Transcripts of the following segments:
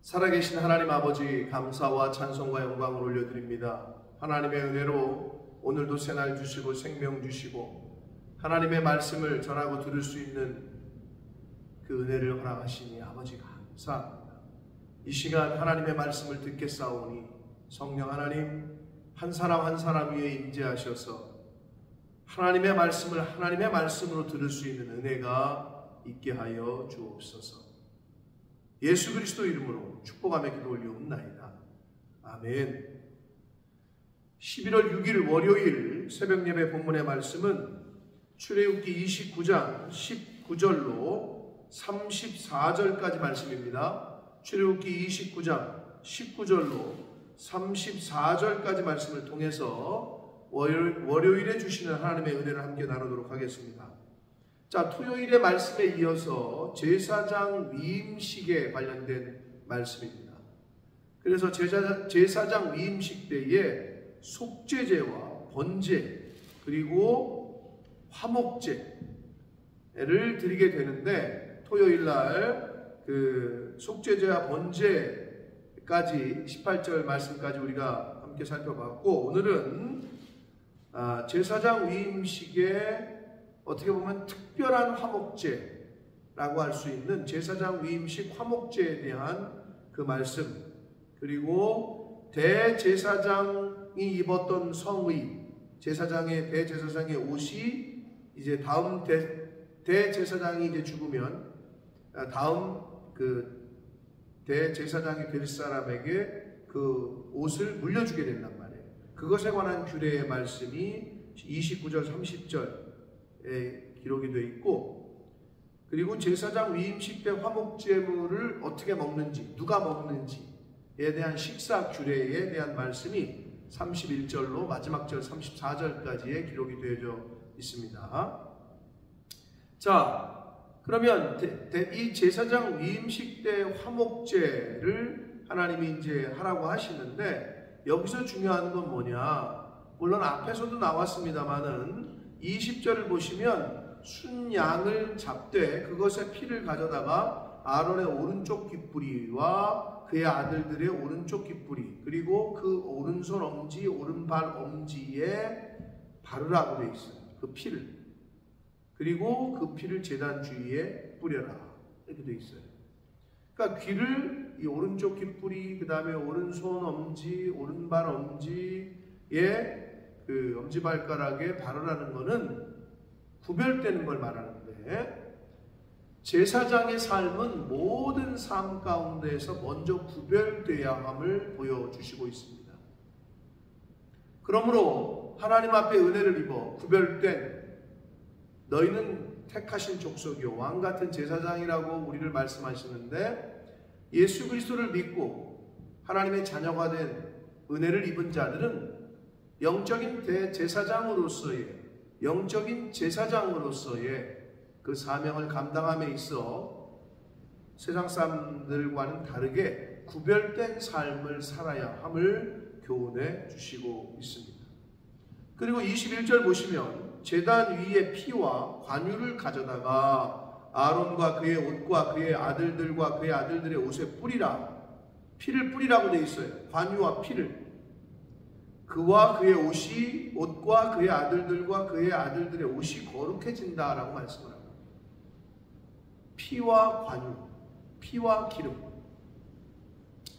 살아계신 하나님 아버지, 감사와 찬송과 영광을 올려드립니다. 하나님의 은혜로 오늘도 새날 주시고 생명 주시고 하나님의 말씀을 전하고 들을 수 있는 그 은혜를 허락하시니 아버지 감사합니다. 이 시간 하나님의 말씀을 듣겠사오니 성령 하나님 한 사람 한 사람 위에 임재하셔서 하나님의 말씀을 하나님의 말씀으로 들을 수 있는 은혜가 있게 하여 주옵소서. 예수 그리스도 이름으로 축복하며 기도 올리옵나이다. 아멘. 11월 6일 월요일 새벽 예배 본문의 말씀은 출애굽기 29장 19절로 34절까지 말씀입니다. 출애굽기 29장 19절로 34절까지 말씀을 통해서 월요일에 주시는 하나님의 은혜를 함께 나누도록 하겠습니다. 자, 토요일의 말씀에 이어서 제사장 위임식에 관련된 말씀입니다. 그래서 제사장 위임식 때에 속죄제와 번제 그리고 화목제를 드리게 되는데, 토요일날 그 속죄제와 번제까지 18절 말씀까지 우리가 함께 살펴봤고, 오늘은 제사장 위임식에 어떻게 보면 특별한 화목제라고 할 수 있는 제사장 위임식 화목제에 대한 그 말씀, 그리고 대제사장이 입었던 성의, 대제사장의 옷이 이제 다음 대제사장이 이제 죽으면 다음 그 대제사장이 될 사람에게 그 옷을 물려주게 된단 말이에요. 그것에 관한 규례의 말씀이 29절 30절 기록이 되어 있고, 그리고 제사장 위임식 때 화목제물을 어떻게 먹는지, 누가 먹는지에 대한 식사 규례에 대한 말씀이 31절로 마지막 절 34절까지의 기록이 되어져 있습니다. 자, 그러면 이 제사장 위임식 때 화목제를 하나님이 이제 하라고 하시는데, 여기서 중요한 건 뭐냐? 물론 앞에서도 나왔습니다만은 20절을 보시면 순양을 잡되 그것의 피를 가져다가 아론의 오른쪽 귓부리와 그의 아들들의 오른쪽 귓부리 그리고 그 오른손 엄지 오른발 엄지에 바르라고 되어 있어요. 그 피를. 그리고 그 피를 제단 주위에 뿌려라, 이렇게 되어 있어요. 그러니까 귀를 이 오른쪽 귓부리, 그 다음에 오른손 엄지 오른발 엄지에 그 엄지발가락에 바르라는 것은 구별되는 걸 말하는데, 제사장의 삶은 모든 삶 가운데에서 먼저 구별되어야 함을 보여주시고 있습니다. 그러므로 하나님 앞에 은혜를 입어 구별된 너희는 택하신 족속이요 왕같은 제사장이라고 우리를 말씀하시는데, 예수 그리스도를 믿고 하나님의 자녀가 된 은혜를 입은 자들은 영적인 제사장으로서의 그 사명을 감당함에 있어 세상 사람들과는 다르게 구별된 삶을 살아야 함을 교훈해 주시고 있습니다. 그리고 21절 보시면 제단 위에 피와 관유를 가져다가 아론과 그의 옷과 그의 아들들과 그의 아들들의 옷에 뿌리라. 피를 뿌리라고 되어 있어요. 관유와 피를. 그와 그의 옷과 그의 아들들과 그의 아들들의 옷이 거룩해진다라고 말씀을 합니다. 피와 관유, 피와 기름.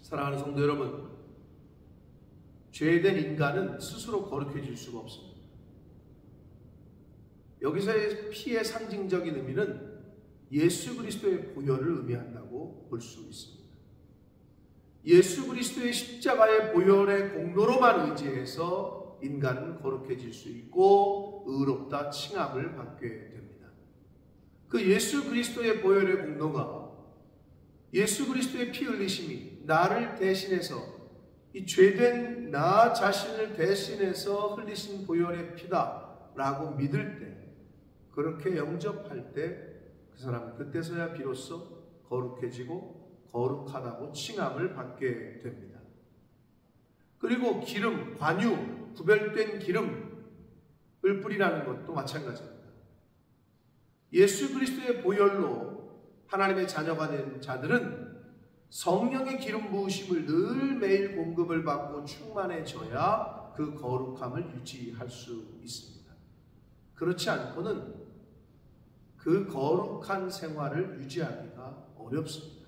사랑하는 성도 여러분, 죄된 인간은 스스로 거룩해질 수가 없습니다. 여기서의 피의 상징적인 의미는 예수 그리스도의 보혈을 의미한다고 볼 수 있습니다. 예수 그리스도의 십자가의 보혈의 공로로만 의지해서 인간은 거룩해질 수 있고 의롭다 칭함을 받게 됩니다. 그 예수 그리스도의 보혈의 공로가, 예수 그리스도의 피 흘리심이 나를 대신해서, 이 죄된 나 자신을 대신해서 흘리신 보혈의 피다라고 믿을 때, 그렇게 영접할 때 그 사람은 그때서야 비로소 거룩해지고 거룩하다고 칭함을 받게 됩니다. 그리고 기름, 관유, 구별된 기름을 뿌리라는 것도 마찬가지입니다. 예수 그리스도의 보혈로 하나님의 자녀가 된 자들은 성령의 기름 부으심을 늘 매일 공급을 받고 충만해져야 그 거룩함을 유지할 수 있습니다. 그렇지 않고는 그 거룩한 생활을 유지하기가 어렵습니다.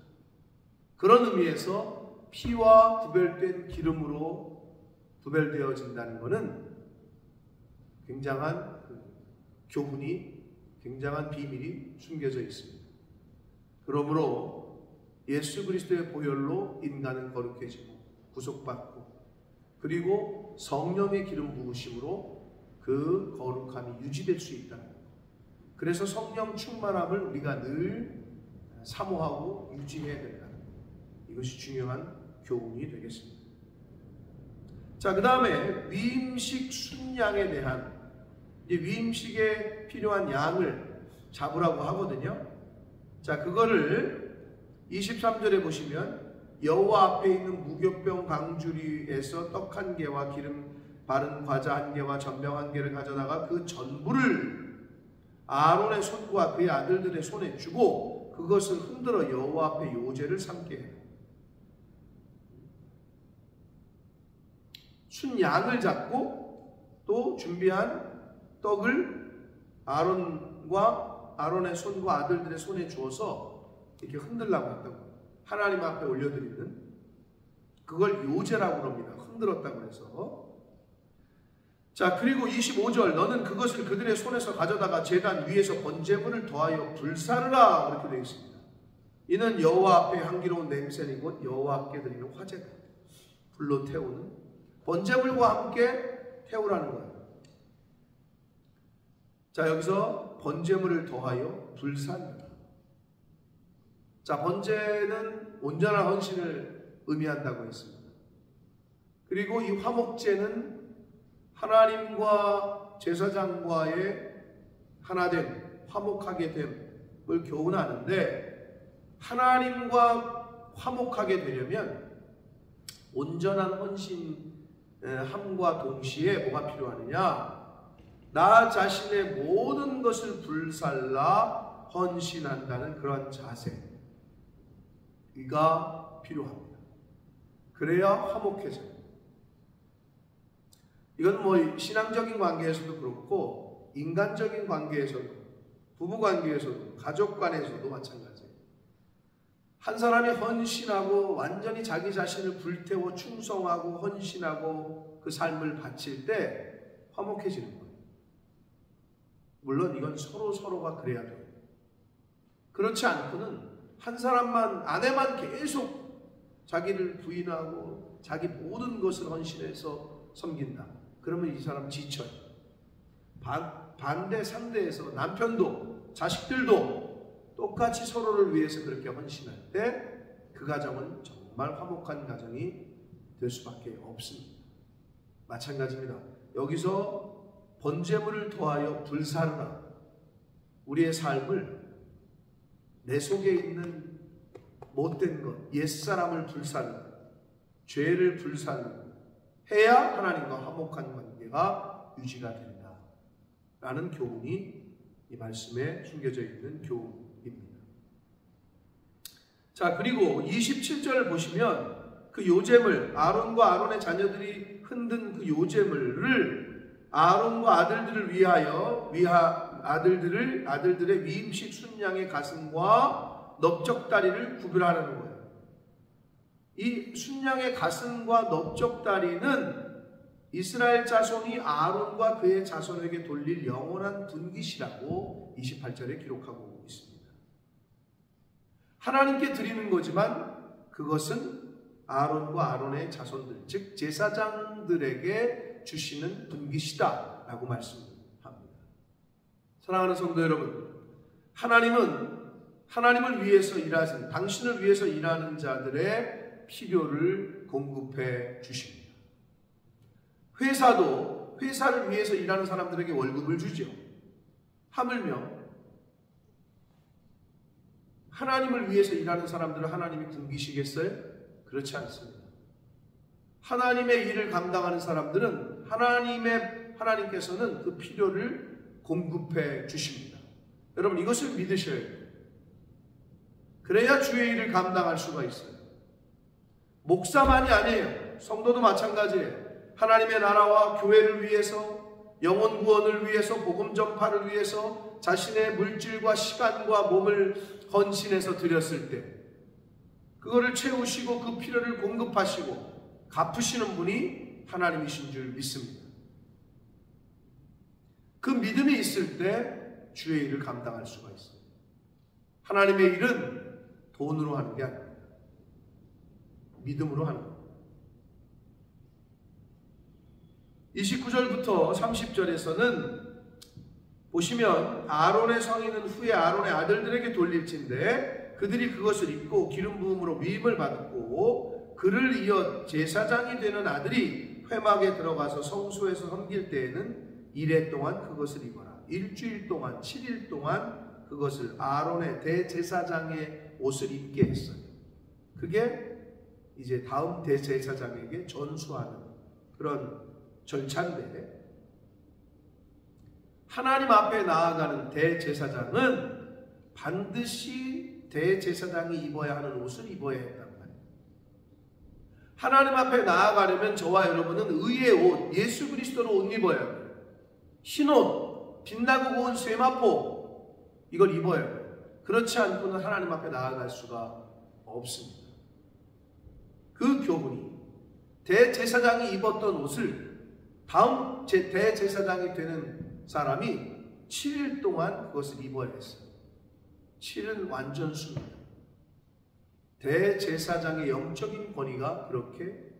그런 의미에서 피와 구별된 기름으로 구별되어진다는 것은 굉장한 교훈이, 굉장한 비밀이 숨겨져 있습니다. 그러므로 예수 그리스도의 보혈로 인간은 거룩해지고 구속받고, 그리고 성령의 기름 부으심으로 그 거룩함이 유지될 수 있다는 것. 그래서 성령 충만함을 우리가 늘 사모하고 유지해야 된다는 것. 이것이 중요한 교훈이 되겠습니다. 자, 그 다음에 위임식 순양에 대한, 위임식에 필요한 양을 잡으라고 하거든요. 자, 그거를 23절에 보시면 여호와 앞에 있는 무교병 강주리에서 떡 한 개와 기름 바른 과자 한 개와 전병 한 개를 가져다가 그 전부를 아론의 손과 그의 아들들의 손에 주고 그것을 흔들어 여호와 앞에 요제를 삼게 해요. 순양을 잡고 또 준비한 떡을 아론의 손과 아들들의 손에 주어서 이렇게 흔들라고 했다고. 하나님 앞에 올려드리는 그걸 요제라고 합니다. 흔들었다고 해서. 자, 그리고 25절 너는 그것을 그들의 손에서 가져다가 제단 위에서 번제물을 더하여 불사르라 그렇게 되어 있습니다. 이는 여호와 앞에 향기로운 냄새는 곧 여호와께 드리는 화제다. 불로 태우는 번제물과 함께 태우라는 거예요. 자, 여기서 번제물을 더하여 불사르라. 자, 번제는 온전한 헌신을 의미한다고 했습니다. 그리고 이 화목제는 하나님과 제사장과의 하나됨, 화목하게 됨을 교훈하는데, 하나님과 화목하게 되려면 온전한 헌신함과 동시에 뭐가 필요하느냐? 나 자신의 모든 것을 불살라 헌신한다는 그런 자세, 이가 필요합니다. 그래야 화목해져요. 이건 뭐 신앙적인 관계에서도 그렇고 인간적인 관계에서도, 부부관계에서도, 가족관에서도 마찬가지예요. 한 사람이 헌신하고 완전히 자기 자신을 불태워 충성하고 헌신하고 그 삶을 바칠 때 화목해지는 거예요. 물론 이건 서로가 그래야 돼요. 그렇지 않고는 한 사람만, 아내만 계속 자기를 부인하고 자기 모든 것을 헌신해서 섬긴다. 그러면 이 사람 지쳐요. 반대 상대에서 남편도 자식들도 똑같이 서로를 위해서 그렇게 헌신할 때 그 가정은 정말 화목한 가정이 될 수밖에 없습니다. 마찬가지입니다. 여기서 번제물을 더하여 불사르라. 우리의 삶을, 내 속에 있는 못된 것, 옛사람을 불사르라, 죄를 불사르라 해야 하나님과 화목한 관계가 유지가 된다 라는 교훈이 이 말씀에 숨겨져 있는 교훈입니다. 자, 그리고 27절을 보시면 그 요제물, 아론과 아론의 자녀들이 흔든 그 요제물을 아론과 아들들을 위하여 아들들의 위임식 순양의 가슴과 넓적다리를 구별하라는 거예요. 이 순양의 가슴과 넓적다리는 이스라엘 자손이 아론과 그의 자손에게 돌릴 영원한 분깃이라고 28절에 기록하고 있습니다. 하나님께 드리는 거지만 그것은 아론과 아론의 자손들, 즉 제사장들에게 주시는 분깃이다 라고 말씀합니다. 사랑하는 성도 여러분, 하나님을 위해서 일하신, 당신을 위해서 일하는 자들의 필요를 공급해 주십니다. 회사도 회사를 위해서 일하는 사람들에게 월급을 주죠. 하물며 하나님을 위해서 일하는 사람들을 하나님이 굶기시겠어요? 그렇지 않습니다. 하나님의 일을 감당하는 사람들은 하나님께서는 그 필요를 공급해 주십니다. 여러분, 이것을 믿으셔야 돼요. 그래야 주의 일을 감당할 수가 있어요. 목사만이 아니에요. 성도도 마찬가지예요. 하나님의 나라와 교회를 위해서, 영혼 구원을 위해서, 복음 전파를 위해서 자신의 물질과 시간과 몸을 헌신해서 드렸을 때 그거를 채우시고 그 필요를 공급하시고 갚으시는 분이 하나님이신 줄 믿습니다. 그 믿음이 있을 때 주의 일을 감당할 수가 있어요. 하나님의 일은 돈으로 하는 게 아닙니다. 믿음으로 하는 겁니다. 29절부터 30절에서는 보시면 아론의 성인은 후에 아론의 아들들에게 돌릴진데 그들이 그것을 입고 기름 부음으로 위임을 받고 그를 이어 제사장이 되는 아들이 회막에 들어가서 성소에서 섬길 때에는 1회 동안 그것을 입어라. 일주일 동안 7일 동안 그것을 아론의 대제사장의 옷을 입게 했어요. 그게 이제 다음 대제사장에게 전수하는 그런 절차인데, 하나님 앞에 나아가는 대제사장은 반드시 대제사장이 입어야 하는 옷을 입어야 했단 말이에요. 하나님 앞에 나아가려면 저와 여러분은 의의 옷, 예수 그리스도로 옷 입어야 해요. 흰옷, 빛나고 고운 쇠마포, 이걸 입어야 해요. 그렇지 않고는 하나님 앞에 나아갈 수가 없습니다. 그 교훈이 대제사장이 입었던 옷을 다음 대제사장이 되는 사람이 7일 동안 그것을 입어야 했어요. 7은 완전 수입니다. 대제사장의 영적인 권위가 그렇게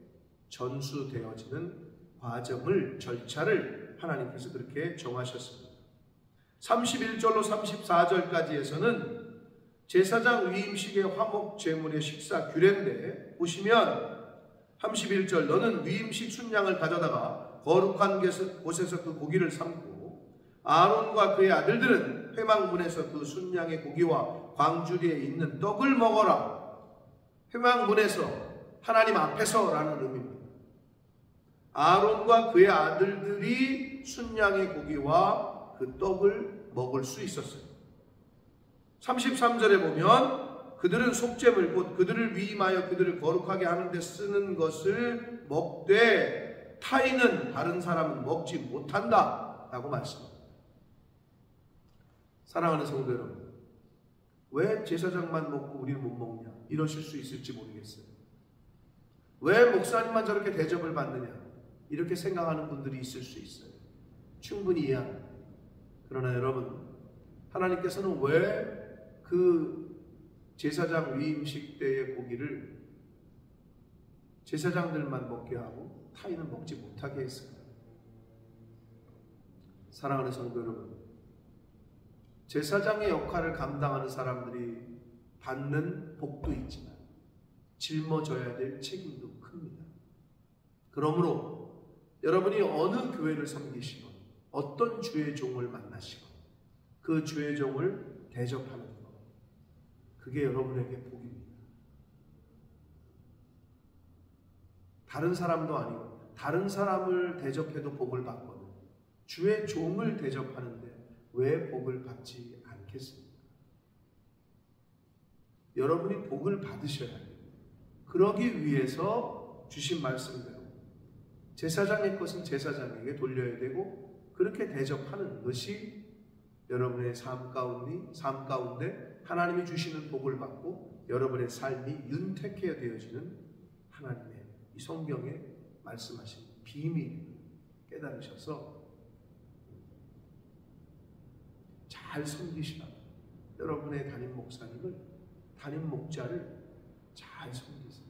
전수되어지는 과정을, 절차를 하나님께서 그렇게 정하셨습니다. 31절로 34절까지에서는 제사장 위임식의 화목 제물의 식사 규례인데, 보시면 31절 너는 위임식 순양을 가져다가 거룩한 곳에서 그 고기를 삶고 아론과 그의 아들들은 회막문에서 그 순양의 고기와 광주리에 있는 떡을 먹어라. 회막문에서, 하나님 앞에서라는 의미입니다. 아론과 그의 아들들이 순양의 고기와 그 떡을 먹을 수 있었어요. 33절에 보면 그들은 속죄물 곧 그들을 위임하여 그들을 거룩하게 하는 데 쓰는 것을 먹되 타인은, 다른 사람은 먹지 못한다 라고 말씀합니다. 사랑하는 성도 여러분, 왜 제사장만 먹고 우리는 못 먹냐 이러실 수 있을지 모르겠어요. 왜 목사님만 저렇게 대접을 받느냐 이렇게 생각하는 분들이 있을 수 있어요. 충분히 이해합니다. 그러나 여러분, 하나님께서는 왜 그 제사장 위임식 때의 고기를 제사장들만 먹게 하고 타인은 먹지 못하게 했을까요? 사랑하는 성도 여러분, 제사장의 역할을 감당하는 사람들이 받는 복도 있지만 짊어져야 될 책임도 큽니다. 그러므로 여러분이 어느 교회를 섬기시건 어떤 주의 종을 만나시건 그 주의 종을 대접하는 것, 그게 여러분에게 복입니다. 다른 사람도 아니고 다른 사람을 대접해도 복을 받거든 주의 종을 대접하는데 왜 복을 받지 않겠습니까? 여러분이 복을 받으셔야 해요. 그러기 위해서 주신 말씀대로 제사장의 것은 제사장에게 돌려야 되고 그렇게 대접하는 것이 여러분의 삶 가운데 하나님이 주시는 복을 받고 여러분의 삶이 윤택해 되어지는 하나님의 이 성경에 말씀하신 비밀을 깨달으셔서 잘 섬기시라. 여러분의 담임 목사님을, 담임 목자를 잘 섬기세요.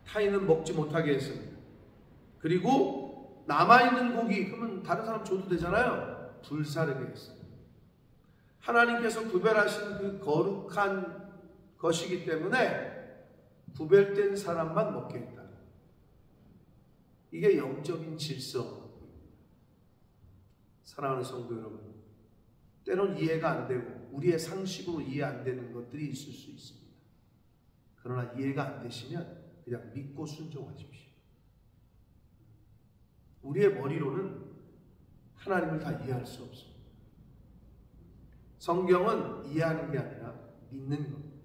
타인은 먹지 못하게 했습니다. 그리고 남아있는 고기, 그러면 다른 사람 줘도 되잖아요. 불사르게 했어요. 하나님께서 구별하신 그 거룩한 것이기 때문에 구별된 사람만 먹게 했다. 이게 영적인 질서. 사랑하는 성도 여러분, 때론 이해가 안 되고 우리의 상식으로 이해 안 되는 것들이 있을 수 있습니다. 그러나 이해가 안 되시면 그냥 믿고 순종하십시오. 우리의 머리로는 하나님을 다 이해할 수 없습니다. 성경은 이해하는 게 아니라 믿는 겁니다.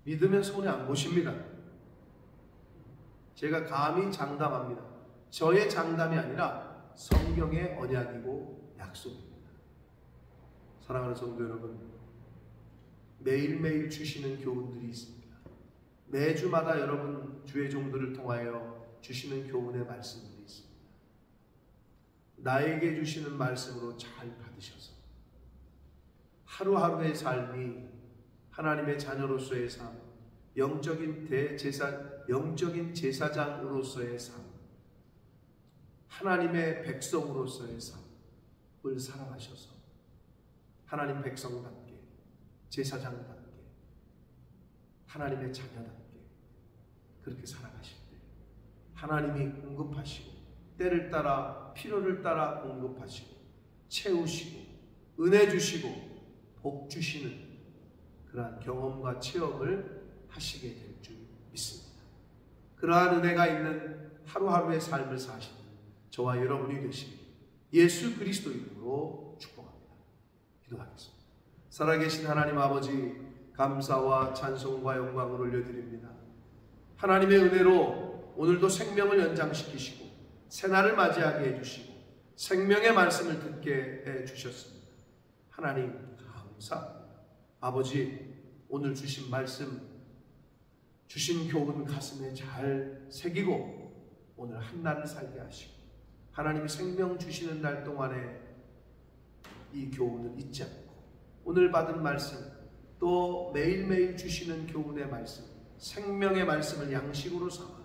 믿으면 손해 안 보십니다. 제가 감히 장담합니다. 저의 장담이 아니라 성경의 언약이고 약속입니다. 사랑하는 성도 여러분, 매일매일 주시는 교훈들이 있습니다. 매주마다 여러분 주의 종들을 통하여 주시는 교훈의 말씀들이 있습니다. 나에게 주시는 말씀으로 잘 받으셔서 하루하루의 삶이 하나님의 자녀로서의 삶, 영적인 제사장으로서의 삶, 하나님의 백성으로서의 삶을 살아가셔서 하나님 백성답게, 제사장답게, 하나님의 자녀답게 그렇게 살아가실 때 하나님이 공급하시고 때를 따라 필요를 따라 공급하시고 채우시고 은혜 주시고 복 주시는 그러한 경험과 체험을 하시게 될 줄 믿습니다. 그러한 은혜가 있는 하루하루의 삶을 사시는 저와 여러분이 되시길 예수 그리스도 이름으로 축복합니다. 기도하겠습니다. 살아계신 하나님 아버지, 감사와 찬송과 영광을 올려드립니다. 하나님의 은혜로 오늘도 생명을 연장시키시고 새날을 맞이하게 해주시고 생명의 말씀을 듣게 해주셨습니다. 하나님 감사합니다. 아버지, 오늘 주신 말씀, 주신 교훈 가슴에 잘 새기고 오늘 한날을 살게 하시고 하나님이 생명 주시는 날 동안에 이 교훈을 잊지 않고 오늘 받은 말씀, 또 매일매일 주시는 교훈의 말씀, 생명의 말씀을 양식으로 삼아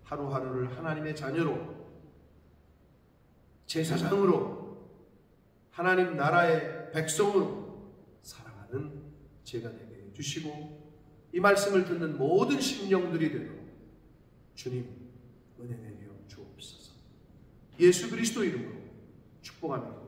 하루하루를 하나님의 자녀로, 제사장으로, 하나님 나라의 백성으로 살아가는 제가 되게 해주시고 이 말씀을 듣는 모든 심령들이 되도록 주님 은혜 내려 주옵소서. 예수 그리스도 이름으로 축복합니다.